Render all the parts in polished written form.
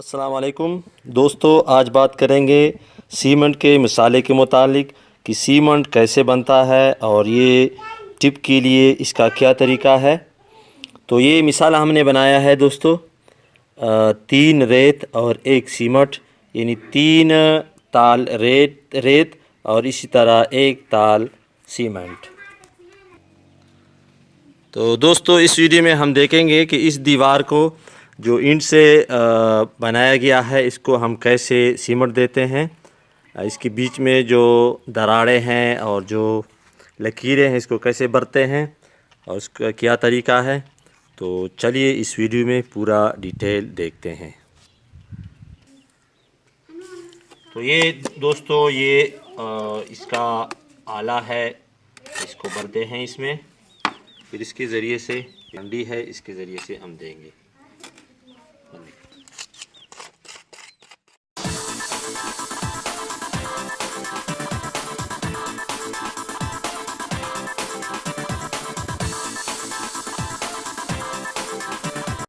अस्सलाम वालेकुम दोस्तों, आज बात करेंगे सीमेंट के मिसाले के मुतालिक कि सीमेंट कैसे बनता है और ये टिप के लिए इसका क्या तरीका है। तो ये मिसाला हमने बनाया है दोस्तों, 3 रेत और 1 सीमेंट, यानी 3 ताल रेत और इसी तरह 1 ताल सीमेंट। तो दोस्तों, इस वीडियो में हम देखेंगे कि इस दीवार को जो ईंट से बनाया गया है, इसको हम कैसे सीमेंट देते हैं। इसके बीच में जो दरारें हैं और जो लकीरें हैं, इसको कैसे भरते हैं और उसका क्या तरीका है। तो चलिए इस वीडियो में पूरा डिटेल देखते हैं। तो ये दोस्तों, ये इसका आला है, इसको भरते हैं इसमें, फिर इसके ज़रिए से डंडी है, इसके ज़रिए से हम देंगे।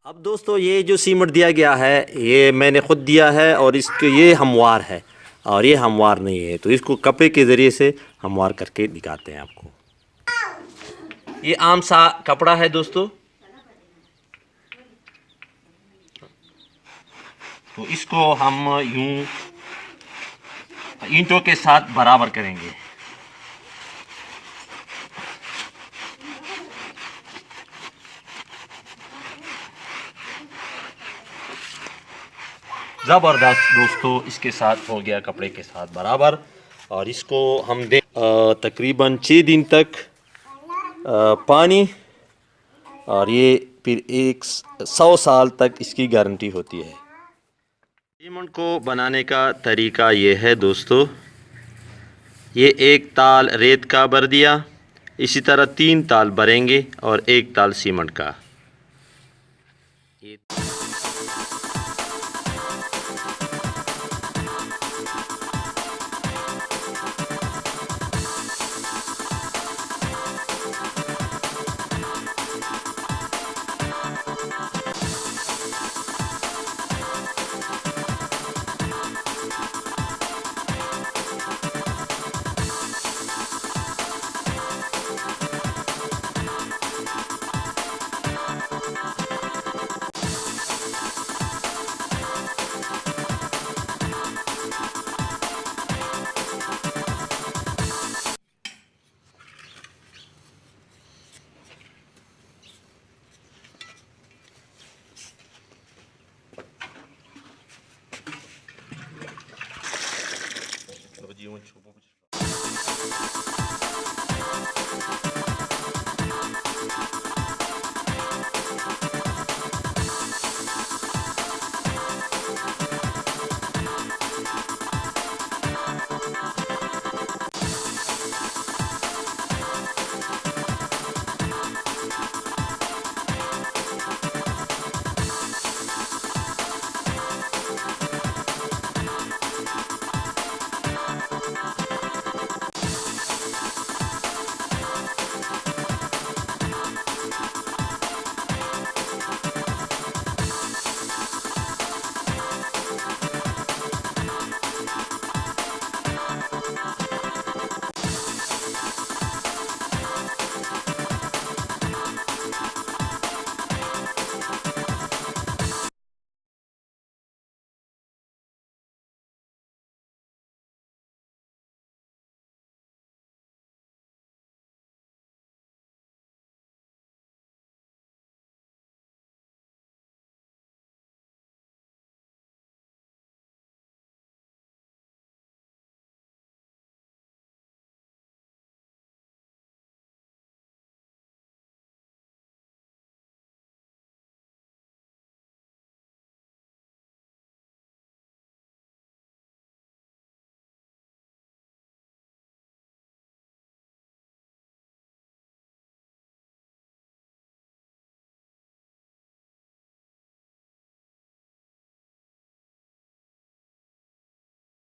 अब दोस्तों, ये जो सीमेंट दिया गया है, ये मैंने ख़ुद दिया है और इसके ये हमवार है और ये हमवार नहीं है। तो इसको कपड़े के ज़रिए से हमवार करके दिखाते हैं आपको। ये आम सा कपड़ा है दोस्तों, तो इसको हम यूं ईंटों के साथ बराबर करेंगे। ज़बरदस्त दोस्तों, इसके साथ हो गया कपड़े के साथ बराबर। और इसको हम दे तकरीबन 6 दिन तक पानी, और ये फिर 100 साल तक इसकी गारंटी होती है। सीमेंट को बनाने का तरीका ये है दोस्तों, ये 1 ताल रेत का भर दिया, इसी तरह 3 ताल भरेंगे और 1 ताल सीमेंट का। जीवन